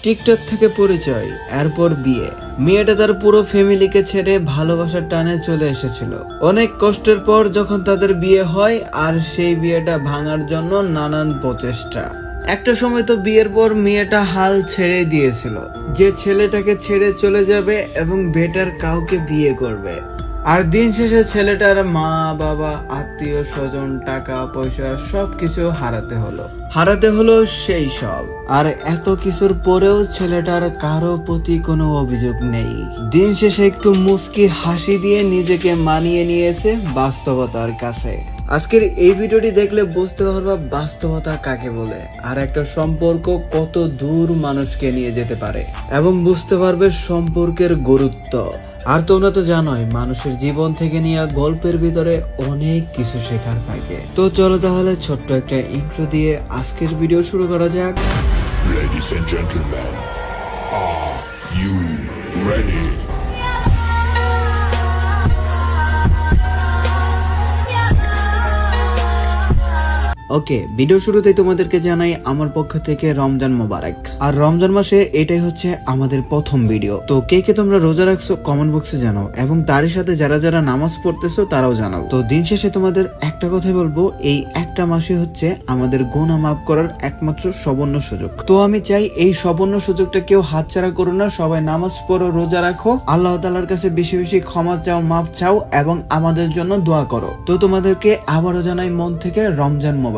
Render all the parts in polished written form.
TikTok থেকে পরিচয়, এরপর বিয়ে। মেয়েটা তার পুরো ফ্যামিলিকে ছেড়ে ভালোবাসার টানে চলে এসেছিল। অনেক কষ্টের পর যখন তাদের বিয়ে হয়, আর সেই বিয়েটা ভাঙার জন্য নানান প্রচেষ্টা। একটা সময় তো বিয়ের পর মেয়েটা হাল ছেড়ে দিয়েছিল যে ছেলেটাকে ছেড়ে চলে যাবে এবং বেটার কাউকে বিয়ে করবে। আর দিন শেষে ছেলেটার মা বাবা, আত্মীয় স্বজন, টাকা পয়সা সবকিছু হারাতে হলো সেই সব। আর এত কিছুর পরেও ছেলেটার কারো প্রতি কোনো অভিযোগ নেই। দিন শেষে একটু মুস্কি হাসি দিয়ে নিজেকে মানিয়ে নিয়েছে বাস্তবতার কাছে। আজকের এই ভিডিওটি দেখলে বুঝতে পারবা বাস্তবতা কাকে বলে, আর একটা সম্পর্ক কত দূর মানুষকে নিয়ে যেতে পারে, এবং বুঝতে পারবে সম্পর্কের গুরুত্ব। আর তোমরা তো জানোই মানুষের জীবন থেকে নিয়ে গল্পের ভিতরে অনেক কিছু শেখার থাকে। তো চলো তাহলে ছোট্ট একটা ইন্ট্রো দিয়ে আজকের ভিডিও শুরু করা যাক। Ladies and gentlemen, are you ready? Okay, video শুরুতেই তোমাদেরকে জানাই আমার পক্ষ থেকে রমজান মোবারক। আর রমজান মাসে এটাই হচ্ছে আমাদের প্রথম ভিডিও। তো কে কে তোমরা রোজা রাখছো কমেন্ট বক্সে জানাও, এবং তারই সাথে যারা যারা নামাজ পড়তেছো তারাও জানাও। তো দিন শেষে তোমাদের একটা কথাই বলবো, এই একটা মাসে হচ্ছে আমাদের গুনাহ মাফ করার একমাত্র সুবর্ণ সুযোগ। তো আমি চাই এই সুবর্ণ সুযোগটা কেউ হাতছাড়া করো না। সবাই নামাজ পড়ো, রোজা রাখো, আল্লাহ তাআলার কাছে বেশি বেশি ক্ষমা চাও, মাফ চাও, এবং আমাদের জন্য দোয়া করো। তো তোমাদেরকে আবারও জানাই মন থেকে রমজান মোবারক।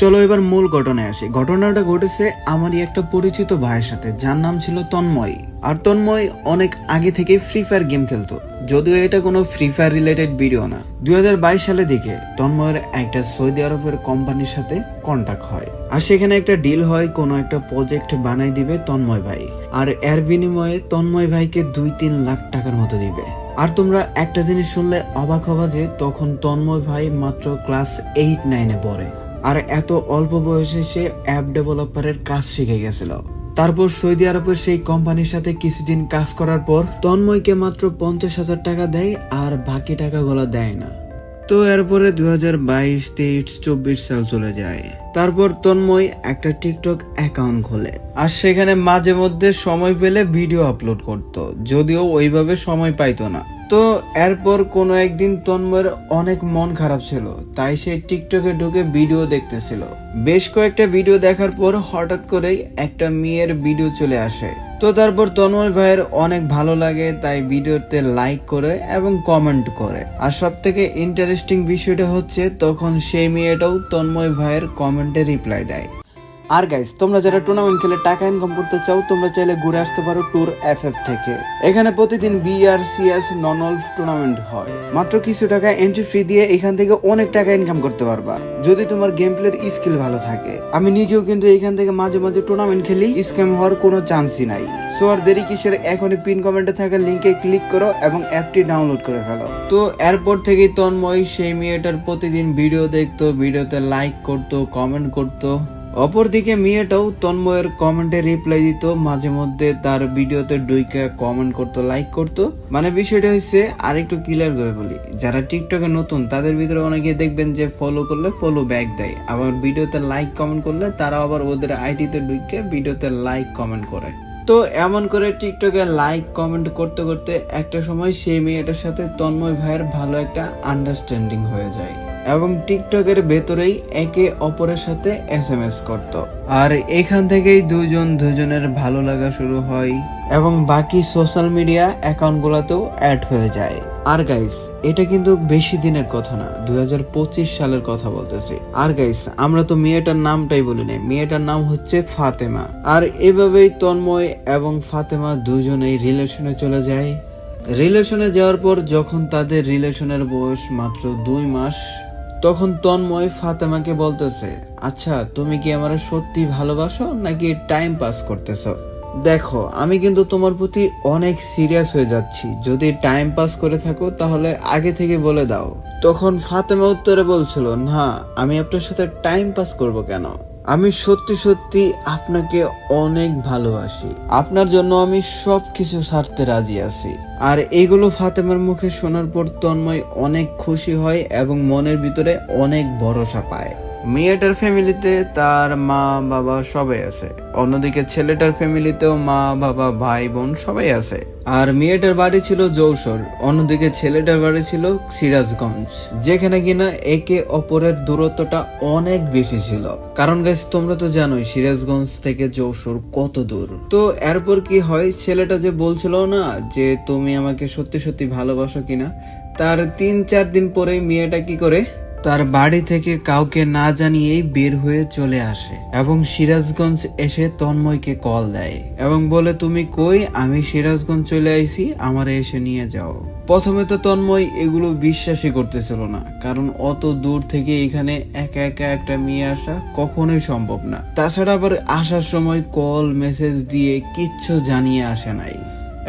চলো এবার মূল ঘটনায় আসি। ঘটনাটা ঘটেছে আমারই একটা পরিচিত ভাইয়ের সাথে, যার নাম ছিল তন্ময়। আর তন্ময় অনেক আগে থেকে ফ্রি ফায়ার গেম খেলতো, যদিও এটা কোনো ফ্রি ফায়ার রিলেটেড ভিডিও না। 2022 সালের দিকে তন্ময়ের একটা সৌদি আরবের কোম্পানির সাথে কন্টাক্ট হয়, আর সেখানে একটা ডিল হয়, কোনো একটা প্রজেক্ট বানাই দিবে তন্ময় ভাই, আর এর বিনিময়ে তন্ময় ভাইকে 2-3 লাখ টাকার মতো দিবে। আর তোমরা একটা জিনিস শুনলে অবাক হবা যে তখন তন্ময় ভাই মাত্র ক্লাস 8-9-এ পড়ে, আর এত অল্প বয়সে সে অ্যাপ ডেভেলপারের কাজ শিখে গেছিল। তারপর সৌদি আরবের সেই কোম্পানির সাথে কিছুদিন কাজ করার পর তন্ময়কে মাত্র 50,000 টাকা দেয়, আর বাকি টাকাগুলো দেয় না। তো এরপরে 2022, 23, 24 সাল চলে যায়। তারপর তন্ময় একটা টিকটক অ্যাকাউন্ট খোলে, আর সেখানে মাঝে মধ্যে সময় পেলে ভিডিও আপলোড করত, যদিও ওইভাবে সময় পাইতো না। তো এরপর কোনো একদিন তন্ময়ের অনেক মন খারাপ ছিল, তাই সে টিকটকে ঢুকে ভিডিও দেখতেছিল। বেশ কয়েকটা ভিডিও দেখার পর হঠাৎ করেই একটা মেয়ের ভিডিও চলে আসে। তো তারপর তন্ময় ভাইয়ের অনেক ভালো লাগে, তাই ভিডিওতে লাইক করে এবং কমেন্ট করে। আর সব থেকে ইন্টারেস্টিং বিষয়টা হচ্ছে তখন সেই মেয়েটাও তন্ময় ভাইয়ের কমেন্টে রিপ্লাই দেয়। আর গাইস, তোমরা যারা টুর্নামেন্ট খেলে টাকা ইনকাম করতে চাও, তোমরা চাইলে ঘুরে আসতে পারো ট্যুর এফএফ থেকে। এখানে প্রতিদিন বিআরসিএস নন টুর্নামেন্ট হয়। মাত্র কিছু টাকা এন্ট্রি ফি দিয়ে এখান থেকে অনেক টাকা ইনকাম করতে পারবা, যদি তোমার গেম প্লের স্কিল ভালো থাকে। আমি নিজেও কিন্তু এখান থেকে মাঝে মাঝে টুর্নামেন্ট খেলি, স্ক্যাম হওয়ার কোনো চান্সই নাই। সো আর দেরি কিসের, এখনই পিন কমেন্টে থাকা লিংকে ক্লিক করো এবং অ্যাপটি ডাউনলোড করে ফেলো। তো এরপর থেকেই তন্ময় সেই মেয়েটার প্রতিদিন ভিডিও দেখতো, ভিডিওতে লাইক করতো, কমেন্ট করতো। অপরদিকে মেয়েটাও তন্ময়ের কমেন্টে রিপ্লাই দিত, মাঝে মধ্যে তার ভিডিওতে ডুইকা কমেন্ট করতো, লাইক করতো। মানে বিষয়টা হচ্ছে, আরেকটু ক্লিয়ার করে বলি, যারা টিকটকে নতুন তাদের ভিতরে অনেকে দেখবেন যে ফলো করলে ফলো ব্যাক দেয়, আবার ভিডিওতে লাইক কমেন্ট করলে তারা আবার ওদের আইডিতে ডুইকে ভিডিওতে লাইক কমেন্ট করে। তো এমন করে টিকটকে লাইক কমেন্ট করতে করতে একটা সময় সেই মেয়েটার সাথে তন্ময় ভাইয়ের ভালো একটা আন্ডারস্ট্যান্ডিং হয়ে যায়, এবং টিকটকের ভেতরেই একে অপরের সাথে এসএমএস করত। আর এখান থেকেই দুজনের ভালো লাগা শুরু হয়, এবং বাকি সোশ্যাল মিডিয়া অ্যাকাউন্টগুলোতেও অ্যাড হয়ে যায়। আর গাইস, এটা কিন্তু বেশি দিনের কথা না, 2025 সালের কথা বলতেছি। আর গাইস, আমরা তো মেয়েটার নামটাই বলি না, মেয়েটার নাম হচ্ছে ফাতেমা। আর এভাবেই তন্ময় এবং ফাতেমা দুজনেই রিলেশনে চলে যায়। রিলেশনে যাওয়ার পর যখন তাদের রিলেশনের বয়স মাত্র 2 মাস, তখন তন্ময় ফাতেমাকে বলতেছে, আচ্ছা তুমি কি আমার সত্যি ভালোবাসো নাকি টাইম পাস করতেছো? দেখো, আমি কিন্তু তোমার প্রতি অনেক সিরিয়াস হয়ে যাচ্ছি, যদি টাইম পাস করে থাকো তাহলে আগে থেকে বলে দাও। তখন ফাতেমা উত্তরে বলছিল, না, আমি আপনার সাথে টাইম পাস করব কেন, আমি সত্যি সত্যি আপনাকে অনেক ভালোবাসি, আপনার জন্য আমি সবকিছু ছাড়তে রাজি আছি। আর এগুলো ফাতেমার মুখে শোনার পর তন্ময় অনেক খুশি হয় এবং মনের ভিতরে অনেক ভরসা পায়। মেয়েটার ফ্যামিলিতে তার মা বাবা সবাই আছে, অন্যদিকে ছেলেটার ফ্যামিলিতেও মা বাবা ভাই বোন সবাই আছে। আর মেয়েটার বাড়ি ছিল যশোর, অন্যদিকে ছেলেটার বাড়ি ছিল সিরাজগঞ্জ, যেখানে কিনা একে অপরের দূরত্বটা অনেক বেশি ছিল। কারণ গাইস তোমরা তো জানোই সিরাজগঞ্জ থেকে যশোর কত দূর। তো এরপর কি হয়, ছেলেটা যে বলছিল না যে তুমি আমাকে সত্যি সত্যি ভালোবাসো কিনা, তার 3-4 দিন পরে মেয়েটা কি করে তার বাড়ি থেকে কাউকে না জানিয়েই বের হয়ে চলে আসে এবং সিরাজগঞ্জ এসে তন্ময়কে কল দেয় এবং বলে তুমি কই, আমি সিরাজগঞ্জ চলে আইছি, আমারে এসে নিয়ে যাও। প্রথমে তো তন্ময় এগুলো বিশ্বাসই করতেছিল না, কারণ অত দূর থেকে এখানে একা একা একটা মেয়ে আসা কখনোই সম্ভব না। তাছাড়া আবার আসার সময় কল মেসেজ দিয়ে কিচ্ছু জানিয়ে আসে নাই।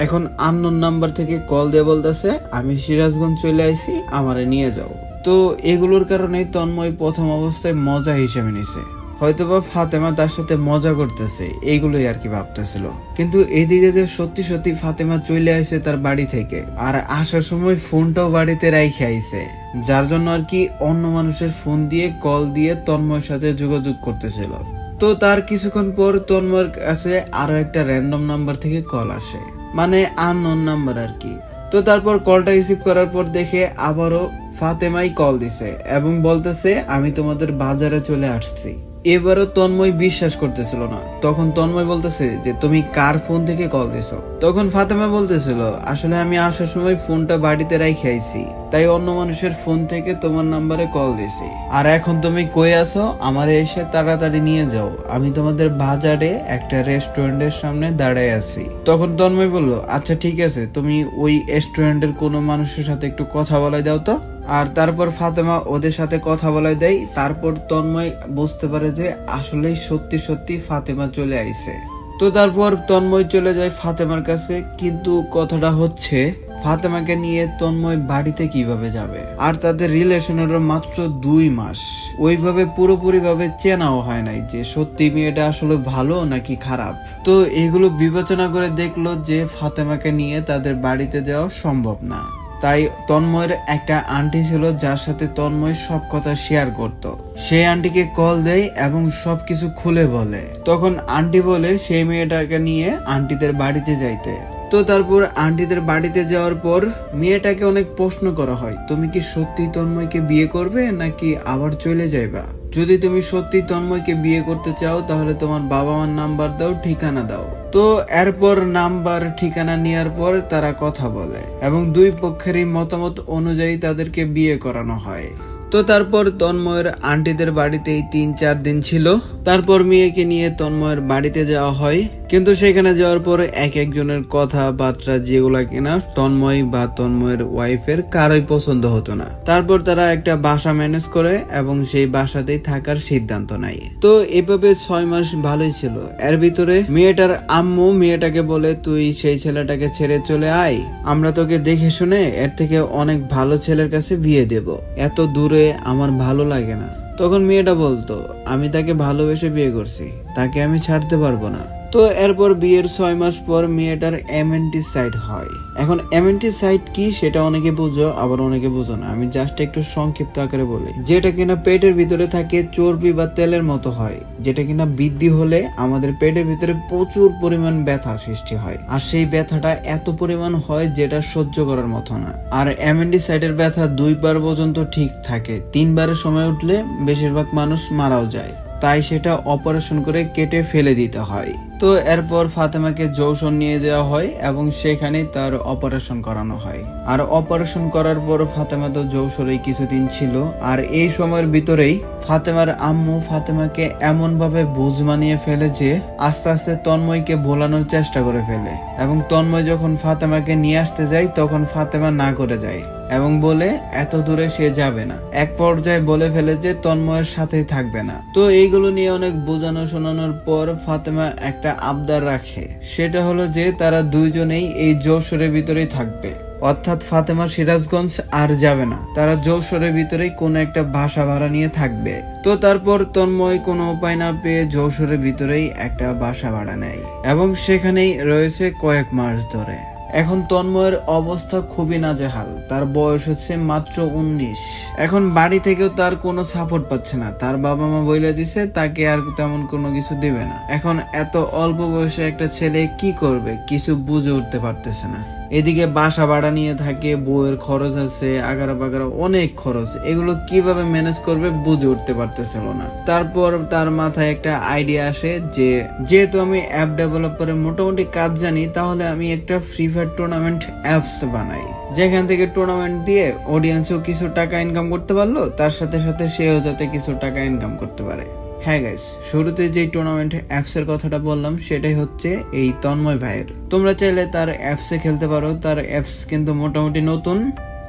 এখন আননোন নাম্বার থেকে কল দিয়ে বলতেছে আমি সিরাজগঞ্জ চলে আইছি, আমারে নিয়ে যাও। তো এগুলোর কারণে তন্ময় প্রথম অবস্থায় মজা হিসেবে নিছে, হয়তোবা ফাতেমা তার সাথে মজা করতেছে, এইগুলোই আর কি ভাবতেছিল। কিন্তু এদিকে যে সত্যি সত্যি ফাতেমা চলে আইছে তার বাড়ি থেকে, আর আসার সময় ফোনটাও বাড়িতে রাইখে আইছে, যার জন্য আর কি অন্য মানুষের ফোন দিয়ে কল দিয়ে তন্ময়ের সাথে যোগাযোগ করতেছিল। তো তার কিছুক্ষণ পর তন্ময়ের কাছে আরো একটা র্যান্ডম নাম্বার থেকে কল আসে, মানে আননোন নাম্বার আর কি। তো তারপর কলটা রিসিভ করার পর দেখে আবারও ফাতেমাই কল দিছে এবং বলতেছে আমি তোমাদের বাজারে চলে আসছি। এবারও তন্ময় বিশ্বাস করতেছিল না। তখন তন্ময় বলতেছে যে তুমি কার ফোন থেকে কল দিছো? তখন ফাতেমা বলতেছিল আসলে আমি আসার সময় ফোনটা বাড়িতে রাইখে আইছি, তাই অন্য মানুষের ফোন থেকে তোমার নাম্বারে কল দিছি। আর এখন তুমি কই আছো, আমারে এসে তাড়াতাড়ি নিয়ে যাও, আমি তোমাদের বাজারে একটা রেস্টুরেন্টের সামনে দাঁড়ায় আছি। তখন তন্ময় বলল আচ্ছা ঠিক আছে, তুমি ওই রেস্টুরেন্টের কোনো মানুষের সাথে একটু কথা বলাই দাও তো। আর তারপর ফাতেমা ওদের সাথে কথা বলাই দেয়। তারপর তন্ময় বুঝতে পারে যে আসলেই সত্যি সত্যি ফাতেমা চলে আইছে। তো তারপর তন্ময় চলে যায় ফাতেমার কাছে, কিন্তু কথাটা হচ্ছে ফাতেমাকে নিয়ে তন্ময় বাড়িতে কিভাবে যাবে? আর তাদের রিলেশনেরও মাত্র 2 মাস, ওইভাবে পুরোপুরি ভাবে চেনাও হয় নাই যে সত্যি মেয়েটা আসলে ভালো নাকি খারাপ। তো এগুলো বিবেচনা করে দেখলো যে ফাতেমাকে নিয়ে তাদের বাড়িতে যাওয়া সম্ভব না। তাই তন্ময়ের একটা আন্টি ছিল যার সাথে তন্ময় সব কথা শেয়ার করত। সেই আন্টিকে কল দেয় এবং সবকিছু খুলে বলে। তখন আন্টি বলে সেই মেয়েটাকে নিয়ে আন্টিদের বাড়িতে যাইতে। তো তারপর আন্টিদের বাড়িতে যাওয়ার পর মেয়েটাকে অনেক প্রশ্ন করা হয়, তুমি কি সত্যি তন্ময়কে বিয়ে করবে নাকি আবার চলে যাইবা? যদি তুমি সত্যি তন্ময়কে বিয়ে করতে চাও তাহলে তোমার বাবা মার নাম্বার দাও, ঠিকানা দাও। তো এরপর নাম্বার ঠিকানা নেওয়ার পর তারা কথা বলে এবং দুই পক্ষেরই মতামত অনুযায়ী তাদেরকে বিয়ে করানো হয়। তো তারপর তন্ময়ের আন্টিদের বাড়িতেই 3-4 দিন ছিল। তারপর মেয়েকে নিয়ে তন্ময়ের বাড়িতে যাওয়া হয়, কিন্তু সেখানে যাওয়ার পর এক একজনের কথাবার্তা যেগুলা কিনা তন্ময় বা তন্ময়ের ওয়াইফের কারোই পছন্দ হতো না। তারপর তারা একটা বাসা ম্যানেজ করে এবং সেই বাসাতেই থাকার সিদ্ধান্ত নেয়। তো এভাবে 6 মাস ভালোই ছিল। এর ভিতরে মেয়েটার আম্মু মেয়েটাকে বলে তুই সেই ছেলেটাকে ছেড়ে চলে আয়, আমরা তোকে দেখে শুনে এর থেকে অনেক ভালো ছেলের কাছে বিয়ে দেব, এত দূরে আমার ভালো লাগে না। তখন মেয়েটা বলতো আমি তাকে ভালোবেসে বিয়ে করছি, তাকে আমি ছাড়তে পারবো না। তো এরপর বিয়ের 6 মাস পর মেয়েটার এমেন্টিসাইড হয়। এখন এমেন্টিসাইড কি সেটা অনেকে বুঝো আবার অনেকে বুঝো না, আমি জাস্ট একটু সংক্ষিপ্ত আকারে বলি। যেটা কিনা পেটের ভিতরে থাকে চর্বি বা তেলের মতো হয়, যেটা কিনা বৃদ্ধি হলে আমাদের পেটের ভিতরে প্রচুর পরিমাণ ব্যথা সৃষ্টি হয়। আর সেই ব্যথাটা এত পরিমাণ হয় যেটা সহ্য করার মতো না। আর এমেন্টিসাইডের ব্যথা 2 বার পর্যন্ত ঠিক থাকে, 3 বারের সময় উঠলে বেশিরভাগ মানুষ মারাও যায়, তাই সেটা অপারেশন করে কেটে ফেলে দিতে হয়। তো এরপর ফাতেমাকে যশোর নিয়ে যাওয়া হয় এবং সেখানে তার অপারেশন করানো হয়। আর অপারেশন করার পর ফাতেমা তো যশোরেই কিছুদিন ছিল। আর এই সময়ের ভিতরেই ফাতেমার আম্মু ফাতেমাকে এমন ভাবে বুঝ মানিয়ে ফেলে যে আস্তে আস্তে তন্ময়কে ভোলানোর চেষ্টা করে ফেলে এবং তন্ময় যখন ফাতেমাকে নিয়ে আসতে যায় তখন ফাতেমা না করে যায় এবং বলে এত দূরে সে যাবে না। এক পর্যায়ে বলে ফেলে যে তন্ময়ের সাথেই থাকবে না। তো এইগুলো নিয়ে অনেক বোঝানো শোনানোর পর ফাতেমা একটা আবদার রাখে, সেটা হলো যে তারা দুইজনেই এই যশোরের ভিতরেই থাকবে, অর্থাৎ ফাতেমা সিরাজগঞ্জ আর যাবে না, তারা যশোরের ভিতরেই কোনো একটা বাসা ভাড়া নিয়ে থাকবে। তো তারপর তন্ময় কোনো উপায় না পেয়ে যশোরের ভিতরেই একটা বাসা ভাড়া নেয় এবং সেখানেই রয়েছে কয়েক মাস ধরে। এখন তন্ময়ের অবস্থা খুবই নাজেহাল, তার বয়স হচ্ছে মাত্র 19। এখন বাড়ি থেকেও তার কোনো সাপোর্ট পাচ্ছে না, তার বাবা মা বলে দিছে তাকে আর তেমন কোনো কিছু দিবে না। এখন এত অল্প বয়সে একটা ছেলে কি করবে কিছু বুঝে উঠতে পারতেছে না। এদিকে বাসা ভাড়া নিয়ে থাকে, বউয়ের খরচ আছে, আগারা বাগারা অনেক খরচ, এগুলো কিভাবে ম্যানেজ করবে বুঝে উঠতে পারতেছিল না। তারপর তার মাথায় একটা আইডিয়া আসে যে যেহেতু আমি অ্যাপ ডেভেলপারের মোটামুটি কাজ জানি, তাহলে আমি একটা ফ্রি ফায়ার টুর্নামেন্ট অ্যাপস বানাই, যেখান থেকে টুর্নামেন্ট দিয়ে অডিয়েন্সও কিছু টাকা ইনকাম করতে পারলো, তার সাথে সাথে সেও যাতে কিছু টাকা ইনকাম করতে পারে। হ্যাঁ গাইস, শুরুতে যে টুর্নামেন্ট অ্যাপস এর কথাটা বললাম সেটাই হচ্ছে এই তন্ময় ভাইয়ের। তোমরা চাইলে তার অ্যাপসে খেলতে পারো, তার অ্যাপস কিন্তু মোটামুটি নতুন।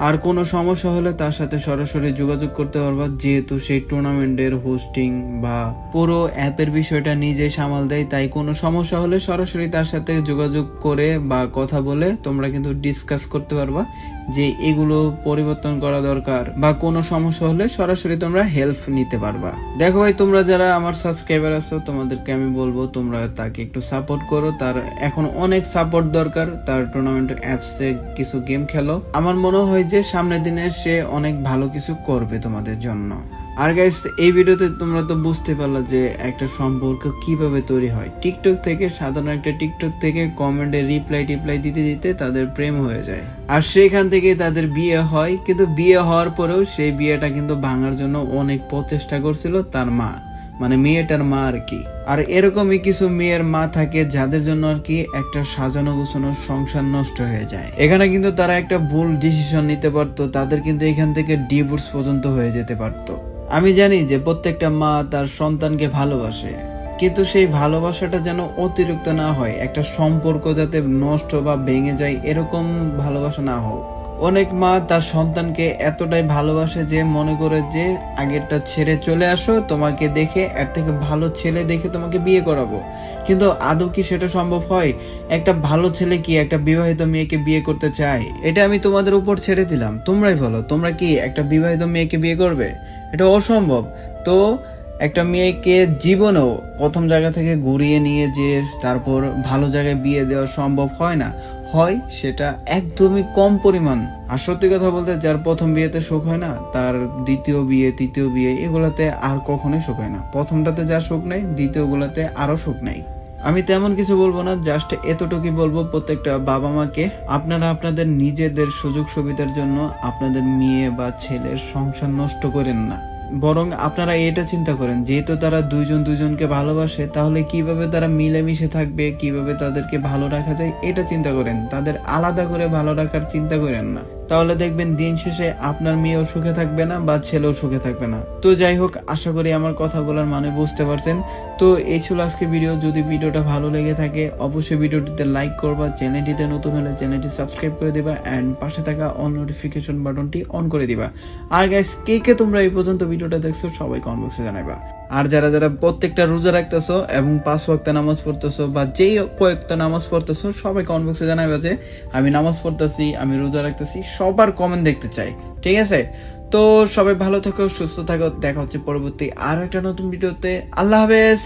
আর কোনো সমস্যা হলে তার সাথে সরাসরি যোগাযোগ করতে পারবা, যেহেতু সেই টুর্নামেন্টের হোস্টিং বা পুরো অ্যাপের বিষয়টা নিজে সামাল দেয়, তাই কোনো সমস্যা হলে সরাসরি তার সাথে যোগাযোগ করে বা কথা বলে তোমরা কিন্তু ডিসকাস করতে পারবা যে এগুলো পরিবর্তন করা দরকার, বা কোনো সমস্যা হলে সরাসরি তোমরা হেল্প নিতে পারবা। দেখো ভাই, তোমরা যারা আমার সাবস্ক্রাইবার আছো তোমাদেরকে আমি বলবো তোমরা তাকে একটু সাপোর্ট করো, তার এখন অনেক সাপোর্ট দরকার। তার টুর্নামেন্ট অ্যাপসে কিছু গেম খেলো, আমার মনে হয় যে সামনের দিনে সে অনেক ভালো কিছু করবে তোমাদের জন্য। আর গাইস, এই ভিডিওতে তোমরা তো বুঝতে পারলা যে একটা সম্পর্ক কিভাবে তৈরি হয়। টিকটক থেকে, সাধারণ একটা টিকটক থেকে কমেন্টে রিপ্লাই দিতে দিতে তাদের প্রেম হয়ে যায়, আর সেখান থেকে তাদের বিয়ে হয়। কিন্তু বিয়ে হওয়ার পরেও সেই বিয়েটা কিন্তু ভাঙার জন্য অনেক প্রচেষ্টা করছিল তার মা, মানে মেয়েটার মা আর কি। আর এরকমই কিছু মেয়ের মা থাকে যাদের জন্য আর কি একটা সাজানো গোছানো সংসার নষ্ট হয়ে যায়। এখানে কিন্তু তারা একটা ভুল ডিসিশন নিতে পারতো, তাদের কিন্তু এখান থেকে ডিভোর্স পর্যন্ত হয়ে যেতে পারতো। আমি জানি যে প্রত্যেকটা মা তার সন্তানকে ভালোবাসে, কিন্তু সেই ভালোবাসাটা যেন অতিরিক্ত না হয়, একটা সম্পর্ক যাতে নষ্ট বা ভেঙে যায় এরকম ভালোবাসা না হোক। অনেক মা তার সন্তানকে এতটাই ভালোবাসে যে মনে করে যে আগেরটা ছেড়ে চলে আসো, তোমাকে দেখে এর থেকে ভালো ছেলে দেখে তোমাকে বিয়ে করাবো। কিন্তু আদৌ কি সেটা সম্ভব হয়? একটা ভালো ছেলে কি একটা বিবাহিত মেয়েকে বিয়ে করতে চায়? এটা আমি তোমাদের উপর ছেড়ে দিলাম, তোমরাই বলো, তোমরা কি একটা বিবাহিত মেয়েকে বিয়ে করবে? এটা অসম্ভব। তো একটা মেয়েকে জীবনেও প্রথম জায়গা থেকে ঘুরিয়ে নিয়ে যে তারপর ভালো জায়গায় বিয়ে দেওয়া সম্ভব হয় না, হয় সেটা একদমই কম পরিমাণ। আর সত্যি কথা বলতে, যার প্রথম বিয়েতে সুখ হয় না, তার দ্বিতীয় বিয়ে, তৃতীয় বিয়ে এগুলাতে আর কখনোই সুখ হয় না। প্রথমটাতে যা সুখ নেই, দ্বিতীয় গুলাতে আরো সুখ নেই। আমি তেমন কিছু বলবো না, জাস্ট এতটুকুই বলবো প্রত্যেকটা বাবা মাকে, আপনারা আপনাদের নিজেদের সুযোগ সুবিধার জন্য আপনাদের মেয়ে বা ছেলের সংসার নষ্ট করেন না। বরং আপনারা এটা চিন্তা করেন, যেহেতু তারা দুইজনকে ভালোবাসে, তাহলে কিভাবে তারা মিলেমিশে থাকবে, কিভাবে তাদেরকে ভালো রাখা যায় এটা চিন্তা করেন। তাদের আলাদা করে ভালো রাখার চিন্তা করেন না, তাহলে দেখবেন দিন শেষে আপনার মেয়েও সুখে থাকবে না বা ছেলেও সুখে থাকবে না। তো যাই হোক, আশা করি আমার কথাগুলোর মানে বুঝতে পারছেন। তো এই ছিল আজকে ভিডিও। যদি ভিডিওটা ভালো লেগে থাকে অবশ্যই ভিডিওটিতে লাইক করবা, চ্যানেলটিতে নতুন হলে চ্যানেলটি সাবস্ক্রাইব করে দিবা, এন্ড পাশে থাকা অল নোটিফিকেশন বাটনটি অন করে দিবা। আর গাইস, কে তোমরা এই পর্যন্ত ভিডিওটা দেখছো সবাই কমেন্ট বক্সে জানাইবা। আর যারা প্রত্যেকটা রোজা রাখতেছো এবং 5 ওয়াক্ত নামাজ পড়তেছো বা যেই কয়েকটা নামাজ পড়তেছো, সবাই কমেন্ট বক্সে জানাইবা যে আমি নামাজ পড়তেছি, আমি রোজা রাখতেছি। সবার কমেন্ট দেখতে চাই, ঠিক আছে? তো সবাই ভালো থাকো, সুস্থ থাকো, দেখা হচ্ছে পরবর্তী আরো একটা নতুন ভিডিওতে। আল্লাহ হাফেজ।